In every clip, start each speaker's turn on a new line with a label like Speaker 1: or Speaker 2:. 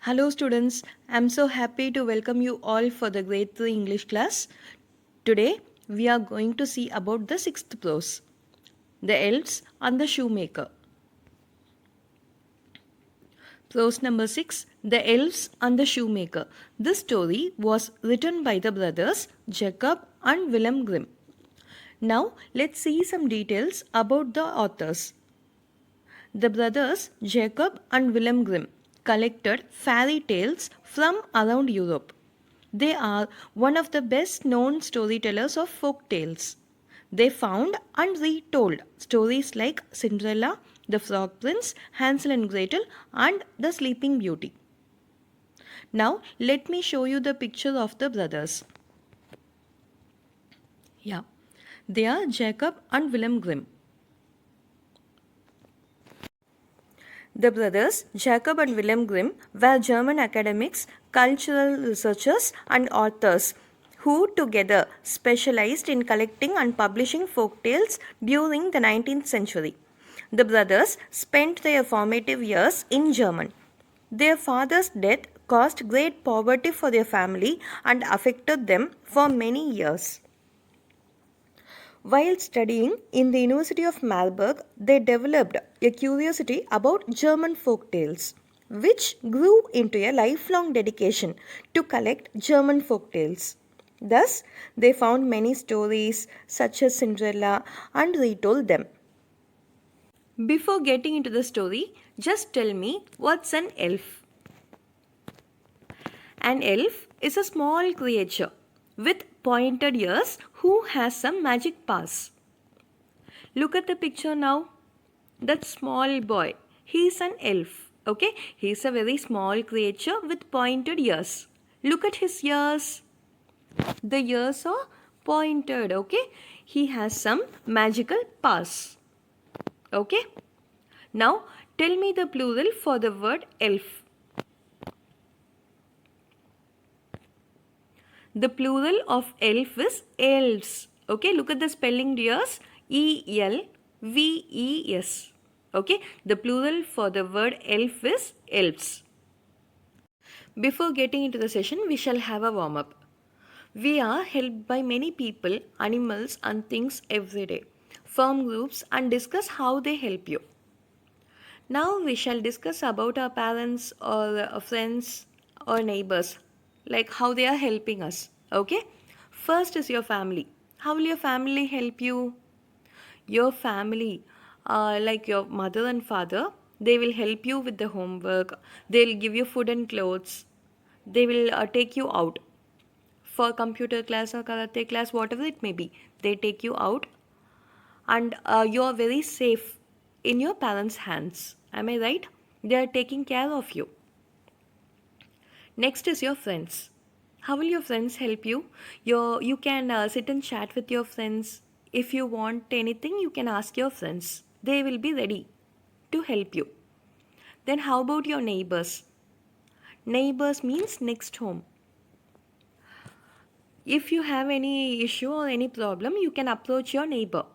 Speaker 1: Hello students, I'm so happy to welcome you all for the grade 3 English class. Today we are going to see about the sixth prose, the elves and the shoemaker. Prose number 6, the elves and the shoemaker. This story was written by the brothers Jacob and Wilhelm Grimm. Now let's see some details about the authors. The brothers Jacob and Wilhelm Grimm collected fairy tales from around Europe. They are one of the best known storytellers of folk tales. They found and retold stories like Cinderella, The Frog Prince, Hansel and Gretel, and The Sleeping Beauty. Now, let me show you the picture of the brothers. Yeah, they are Jacob and Wilhelm Grimm. The brothers Jacob and Wilhelm Grimm were German academics, cultural researchers, and authors who together specialized in collecting and publishing folk tales during the 19th century. The brothers spent their formative years in Germany. Their father's death caused great poverty for their family and affected them for many years. While studying in the University of Marburg, they developed a curiosity about German folk tales, which grew into a lifelong dedication to collect German folk tales. Thus, they found many stories such as Cinderella and retold them. Before getting into the story, just tell me what's an elf? An elf is a small creature with pointed ears who has some magic powers. Look at the picture now. That small boy, he is an elf. Okay, he is a very small creature with pointed ears. Look at his ears. The ears are pointed. Okay, he has some magical powers. Okay, now tell me the plural for the word elf. The plural of elf is elves. Okay, look at the spelling dears. E-L-V-E-S. Okay, the plural for the word elf is elves. Before getting into the session, we shall have a warm-up. We are helped by many people, animals and things every day. Form groups and discuss how they help you. Now we shall discuss about our parents or friends or neighbors, like how they are helping us. Okay, first is your family. How will your family help you? Your family, like your mother and father, they will help you with the homework. They'll give you food and clothes. They will take you out for computer class or karate class, whatever it may be. They take you out and you are very safe in your parents' hands. Am I right? They are taking care of you. Next is your friends. How will your friends help you? You can sit and chat with your friends. If you want anything, you can ask your friends. They will be ready to help you. Then how about your neighbors? Neighbors means next home. If you have any issue or any problem, you can approach your neighbor.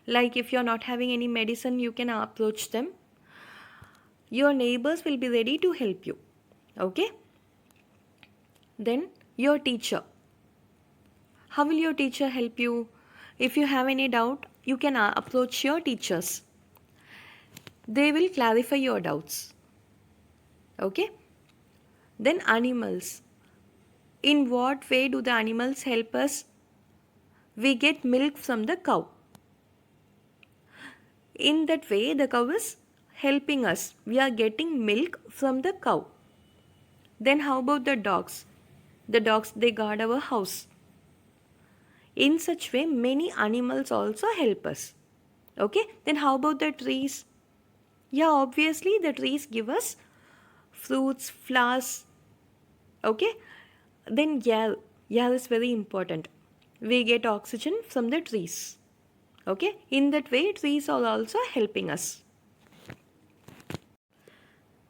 Speaker 1: Like if you're not having any medicine, you can approach them. Your neighbors will be ready to help you. Okay? Then your teacher. How will your teacher help you? If you have any doubt, you can approach your teachers. They will clarify your doubts. Okay? Then animals. In what way do the animals help us? We get milk from the cow. In that way, the cow is helping us. We are getting milk from the cow. Then how about the dogs? The dogs, they guard our house. In such way, many animals also help us. Okay, then how about the trees? Yeah, obviously the trees give us fruits, flowers. Okay, then air is very important. We get oxygen from the trees. Okay, in that way trees are also helping us.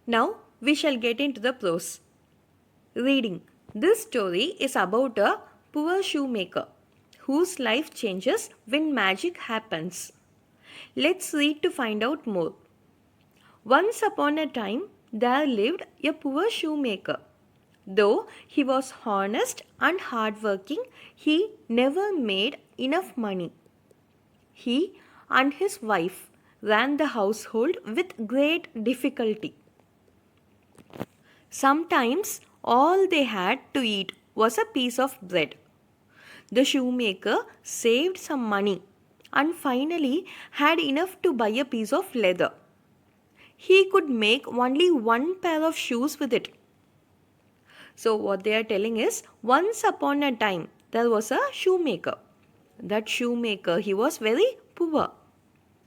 Speaker 1: Now we shall get into the prose. Reading. This story is about a poor shoemaker whose life changes when magic happens. Let's read to find out more. Once upon a time, there lived a poor shoemaker. Though he was honest and hardworking, he never made enough money. He and his wife ran the household with great difficulty. Sometimes all they had to eat was a piece of bread. The shoemaker saved some money and finally had enough to buy a piece of leather. He could make only one pair of shoes with it. So what they are telling is, once upon a time there was a shoemaker. That shoemaker, he was very poor.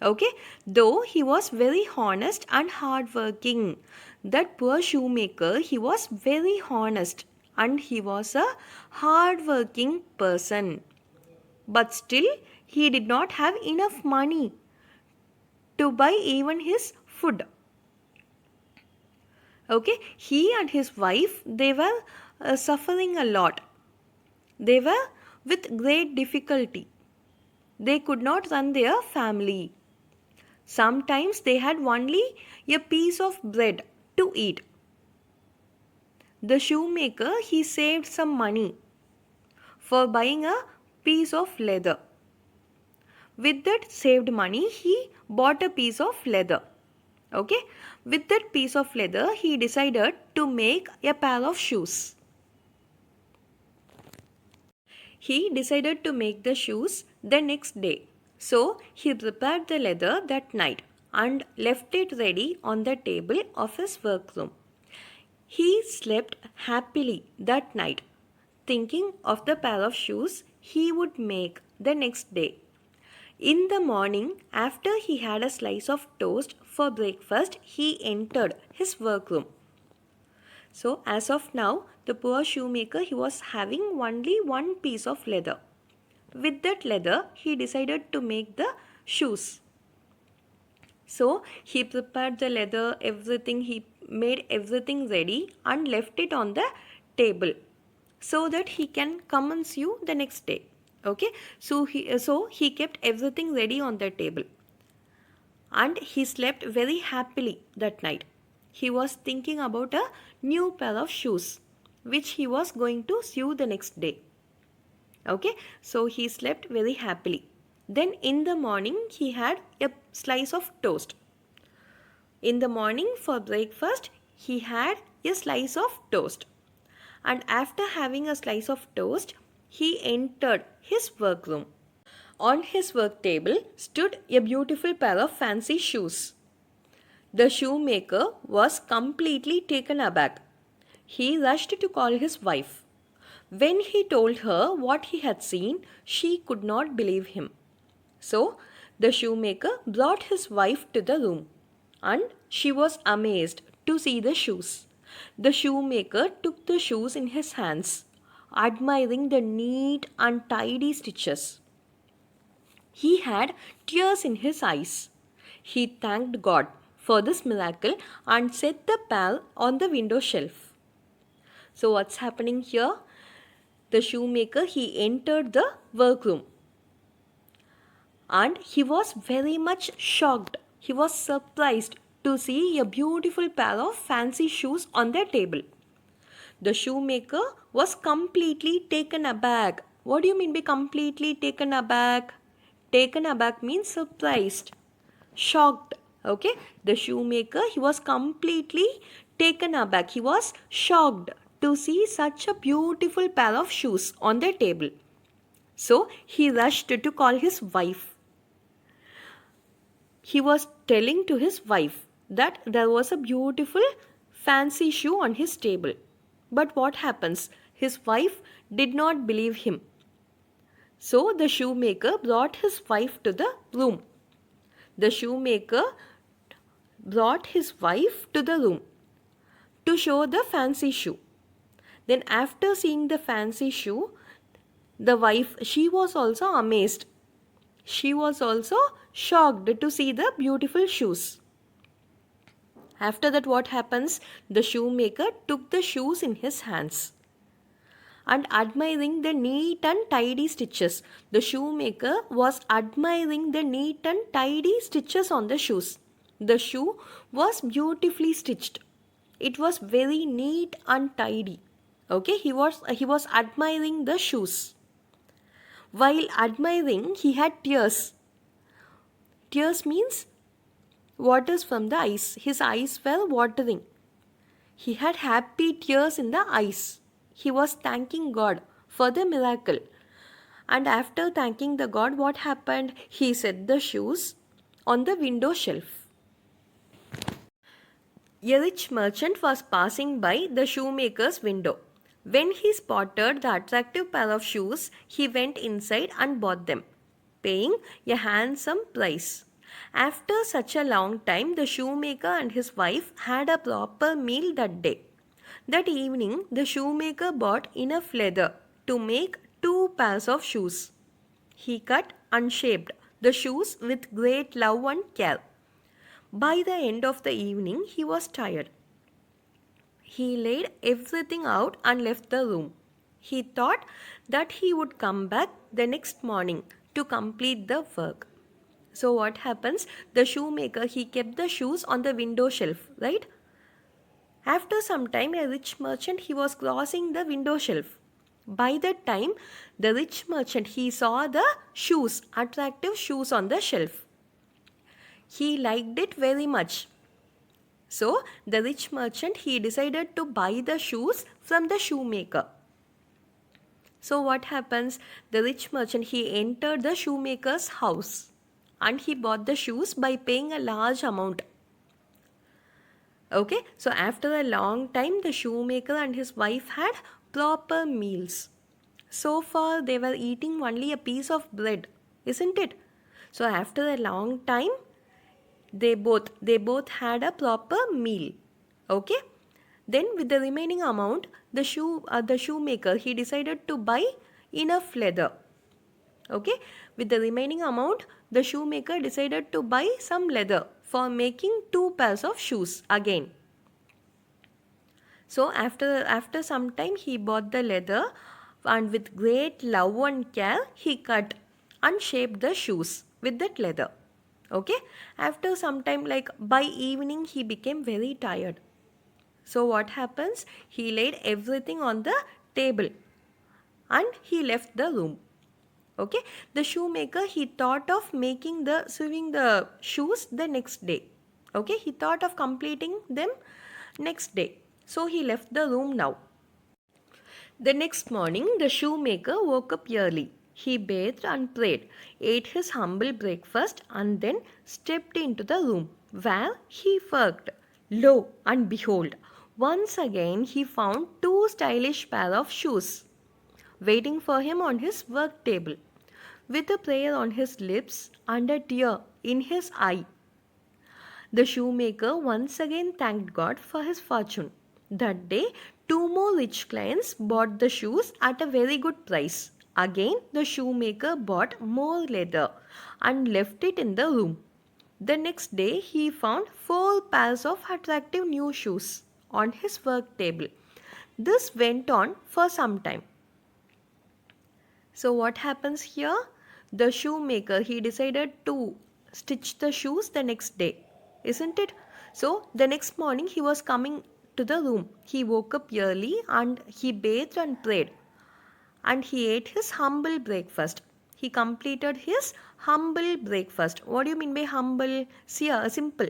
Speaker 1: Okay, though he was very honest and hardworking. That poor shoemaker, he was very honest and he was a hardworking person. But still, he did not have enough money to buy even his food. Okay, he and his wife, they were suffering a lot. They were with great difficulty. They could not run their family. Sometimes they had only a piece of bread to eat. The shoemaker, he saved some money for buying a piece of leather. With that saved money, he bought a piece of leather. Okay, with that piece of leather, he decided to make a pair of shoes. He decided to make the shoes the next day. So he prepared the leather that night and left it ready on the table of his workroom. He slept happily that night, thinking of the pair of shoes he would make the next day. In the morning, after he had a slice of toast for breakfast, he entered his workroom. So as of now, the poor shoemaker, he was having only one piece of leather. With that leather, he decided to make the shoes. So he prepared the leather, everything, he made everything ready and left it on the table so that he can come and sew the next day. Okay, so he kept everything ready on the table and he slept very happily that night. He was thinking about a new pair of shoes which he was going to sew the next day. Okay, so he slept very happily. Then in the morning he had a slice of toast. In the morning for breakfast he had a slice of toast. And after having a slice of toast, he entered his workroom. On his work table stood a beautiful pair of fancy shoes. The shoemaker was completely taken aback. He rushed to call his wife. When he told her what he had seen, she could not believe him. So, the shoemaker brought his wife to the room and she was amazed to see the shoes. The shoemaker took the shoes in his hands, admiring the neat and tidy stitches. He had tears in his eyes. He thanked God for this miracle and set the pair on the window shelf. So what's happening here? The shoemaker, he entered the workroom and he was very much shocked. He was surprised to see a beautiful pair of fancy shoes on the table. The shoemaker was completely taken aback. What do you mean by completely taken aback? Taken aback means surprised, shocked. Okay, the shoemaker, he was completely taken aback. He was shocked to see such a beautiful pair of shoes on the table. So he rushed to call his wife. He was telling to his wife that there was a beautiful fancy shoe on his table. But what happens? His wife did not believe him. So the shoemaker brought his wife to the room. The shoemaker brought his wife to the room to show the fancy shoe. Then after seeing the fancy shoe, the wife, she was also amazed. She was also shocked to see the beautiful shoes. After that, what happens? The shoemaker took the shoes in his hands and admiring the neat and tidy stitches. The shoemaker was admiring the neat and tidy stitches on the shoes. The shoe was beautifully stitched. It was very neat and tidy. Okay, he was admiring the shoes. While admiring, he had tears. Tears means waters from the eyes. His eyes were watering. He had happy tears in the eyes. He was thanking God for the miracle. And after thanking the God, what happened? He set the shoes on the window shelf. A rich merchant was passing by the shoemaker's window. When he spotted the attractive pair of shoes, he went inside and bought them, paying a handsome price. After such a long time, the shoemaker and his wife had a proper meal that day. That evening, the shoemaker bought enough leather to make 2 pairs of shoes. He cut and shaped the shoes with great love and care. By the end of the evening, he was tired. He laid everything out and left the room. He thought that he would come back the next morning to complete the work. So what happens? The shoemaker, he kept the shoes on the window shelf, right? After some time, a rich merchant, he was crossing the window shelf. By that time, the rich merchant, he saw the shoes, attractive shoes on the shelf. He liked it very much. So, the rich merchant, he decided to buy the shoes from the shoemaker. So, what happens? The rich merchant, he entered the shoemaker's house and he bought the shoes by paying a large amount. Okay, so after a long time, the shoemaker and his wife had proper meals. So far, they were eating only a piece of bread, isn't it? So after a long time, they both had a proper meal. Okay, then with the remaining amount, the shoemaker, he decided to buy enough leather. Okay, with the remaining amount, the shoemaker decided to buy some leather for making 2 pairs of shoes again. So after some time, he bought the leather and with great love and care, he cut and shaped the shoes with that leather. Okay, after some time, like by evening, he became very tired. So what happens? He laid everything on the table and he left the room. Okay, the shoemaker, he thought of sewing the shoes the next day. Okay, he thought of completing them next day. So he left the room now. The next morning, the shoemaker woke up early. He bathed and prayed, ate his humble breakfast, and then stepped into the room where he worked. Lo and behold, once again he found 2 stylish pair of shoes waiting for him on his work table. With a prayer on his lips and a tear in his eye, the shoemaker once again thanked God for his fortune. That day, 2 more rich clients bought the shoes at a very good price. Again, the shoemaker bought more leather and left it in the room. The next day, he found 4 pairs of attractive new shoes on his work table. This went on for some time. So what happens here? The shoemaker, he decided to stitch the shoes the next day, isn't it? So the next morning he was coming to the room. He woke up early and he bathed and prayed. And he ate his humble breakfast. He completed his humble breakfast. What do you mean by humble? See, simple.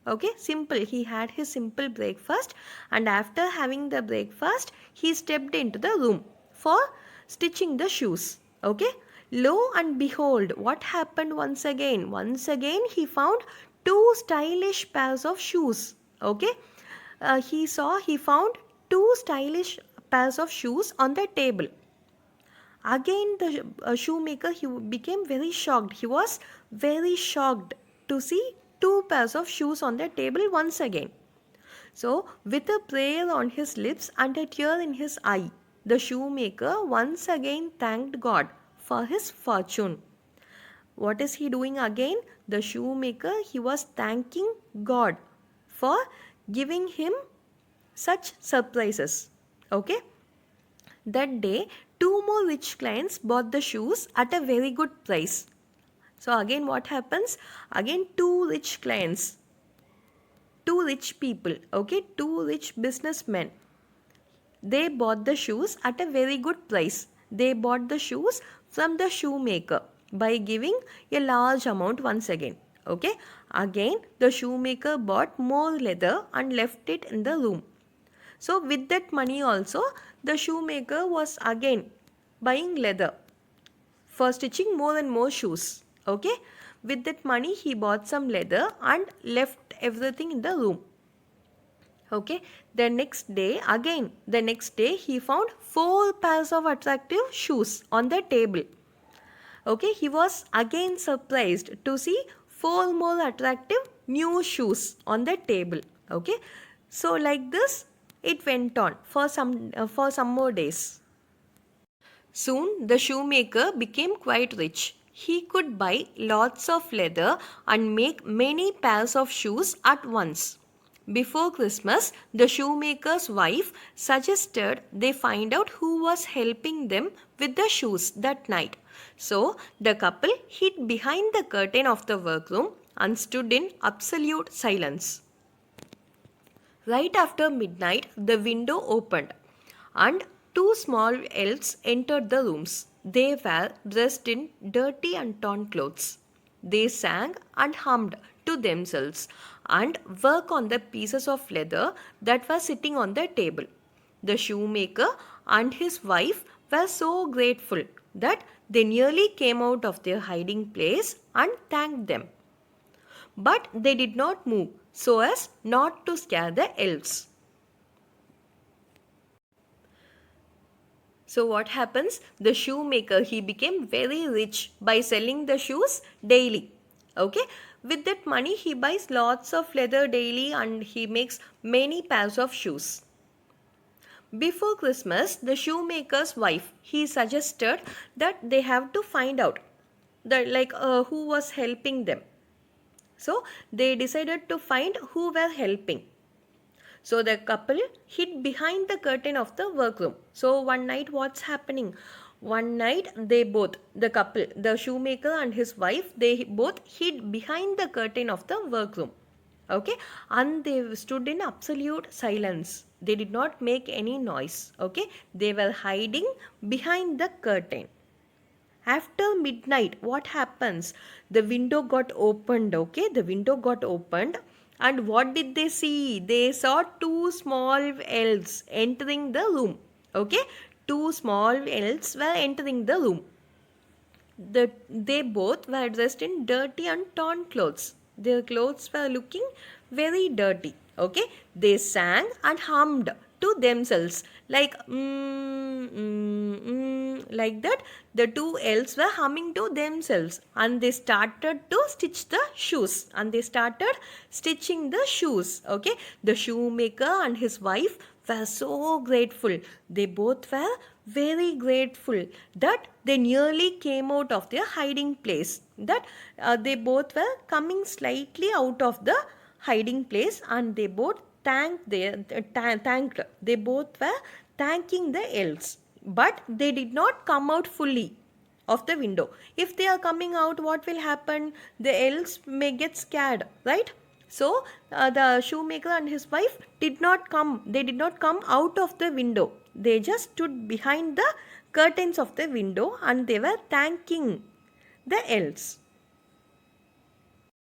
Speaker 1: Okay, simple. He had his simple breakfast and after having the breakfast, he stepped into the room for stitching the shoes. Okay, lo and behold, what happened once again? Once again, he found 2 stylish pairs of shoes. Okay, he found 2 stylish pairs of shoes on the table. Again, the shoemaker, he became very shocked. He was very shocked to see 2 pairs of shoes on the table once again. So, with a prayer on his lips and a tear in his eye, the shoemaker once again thanked God for his fortune. What is he doing again? The shoemaker, he was thanking God for giving him such surprises. Okay? That day, 2 more rich clients bought the shoes at a very good price. So again what happens? Again 2 rich clients. two rich people, okay, two rich businessmen. They bought the shoes at a very good price. They bought the shoes from the shoemaker by giving a large amount once again. Okay, again the shoemaker bought more leather and left it in the room. So with that money also, the shoemaker was again buying leather for stitching more and more shoes. Okay, with that money he bought some leather and left everything in the room. Okay, the next day he found 4 pairs of attractive shoes on the table. Okay, he was again surprised to see 4 more attractive new shoes on the table. Okay, so like this it went on for some more days. Soon the shoemaker became quite rich. He could buy lots of leather and make many pairs of shoes at once. Before Christmas, the shoemaker's wife suggested they find out who was helping them with the shoes that night. So, the couple hid behind the curtain of the workroom and stood in absolute silence. Right after midnight, the window opened and two small elves entered the rooms. They were dressed in dirty and torn clothes. They sang and hummed to themselves and worked on the pieces of leather that were sitting on the table. The shoemaker and his wife were so grateful that they nearly came out of their hiding place and thanked them. But they did not move so as not to scare the elves. So what happens? The shoemaker, he became very rich by selling the shoes daily. Okay, with that money he buys lots of leather daily and he makes many pairs of shoes. Before Christmas, the shoemaker's wife, he suggested that they have to find out who was helping them. So they decided to find who were helping. So the couple hid behind the curtain of the workroom. So one night what's happening? One night the couple, the shoemaker and his wife, they both hid behind the curtain of the workroom. Okay, and they stood in absolute silence. They did not make any noise. Okay, they were hiding behind the curtain. After midnight, what happens? The window got opened. Okay, the window got opened. And what did they see? They saw two small elves entering the room. Okay, two small elves were entering the room. They both were dressed in dirty and torn clothes. Their clothes were looking very dirty. Okay, they sang and hummed to themselves like like that. The two elves were humming to themselves and they started to stitch the shoes and they started stitching the shoes. Okay, the shoemaker and his wife were so grateful. They both were very grateful that they nearly came out of their hiding place, that they both were coming slightly out of the hiding place and they both thanked they both were thanking the elves, but they did not come out fully of the window. If they are coming out, what will happen? The elves may get scared, right? So the shoemaker and his wife did not come out of the window. They just stood behind the curtains of the window and they were thanking the elves.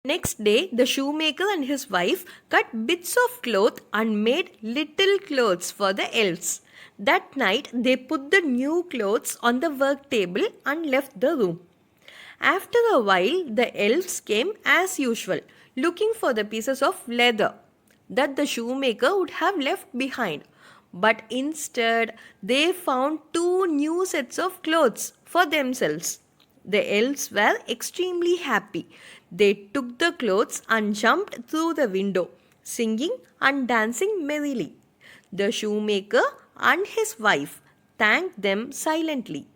Speaker 1: Next day, the shoemaker and his wife cut bits of cloth and made little clothes for the elves. That night, they put the new clothes on the work table and left the room. After a while, the elves came as usual, looking for the pieces of leather that the shoemaker would have left behind. But instead, they found two new sets of clothes for themselves. The elves were extremely happy. They took the clothes and jumped through the window, singing and dancing merrily. The shoemaker and his wife thanked them silently.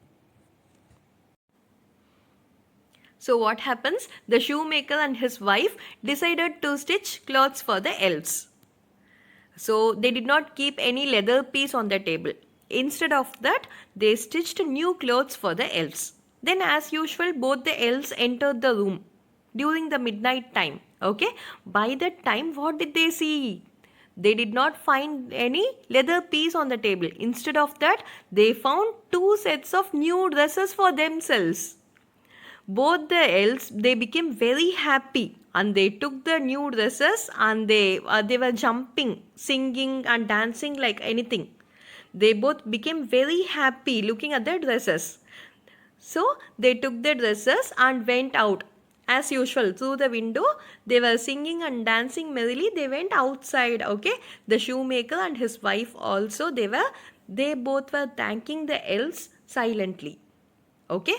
Speaker 1: So what happens? The shoemaker and his wife decided to stitch clothes for the elves. So they did not keep any leather piece on the table. Instead of that, they stitched new clothes for the elves. Then as usual, both the elves entered the room during the midnight time. Okay, by that time, what did they see? They did not find any leather piece on the table. Instead of that, they found two sets of new dresses for themselves. Both the elves, they became very happy and they took the new dresses and they were jumping, singing and dancing like anything. They both became very happy looking at their dresses. So they took their dresses and went out. As usual, through the window, they were singing and dancing merrily. They went outside. Okay, the shoemaker and his wife also, they both were thanking the elves silently. Okay.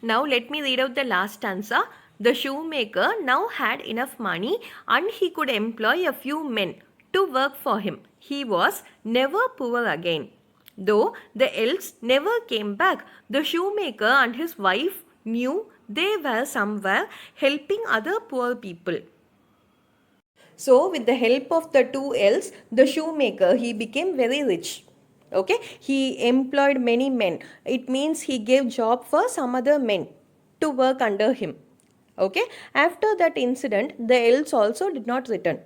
Speaker 1: Now let me read out the last stanza. The shoemaker now had enough money and he could employ a few men to work for him. He was never poor again. Though the elves never came back, the shoemaker and his wife knew they were somewhere helping other poor people. So with the help of the two elves, the shoemaker, he became very rich. Okay, he employed many men. It means he gave job for some other men to work under him. Okay, after that incident, the elves also did not return.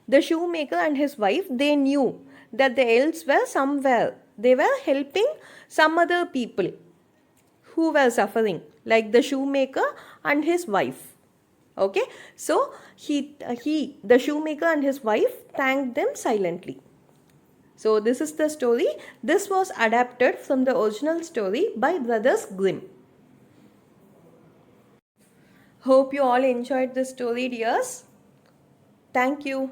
Speaker 1: The shoemaker and his wife, they knew that the elves were somewhere. They were helping some other people who were suffering, like the shoemaker and his wife. Okay, so the shoemaker and his wife thanked them silently. So this is the story. This was adapted from the original story by Brothers Grimm. Hope you all enjoyed this story, dears. Thank you.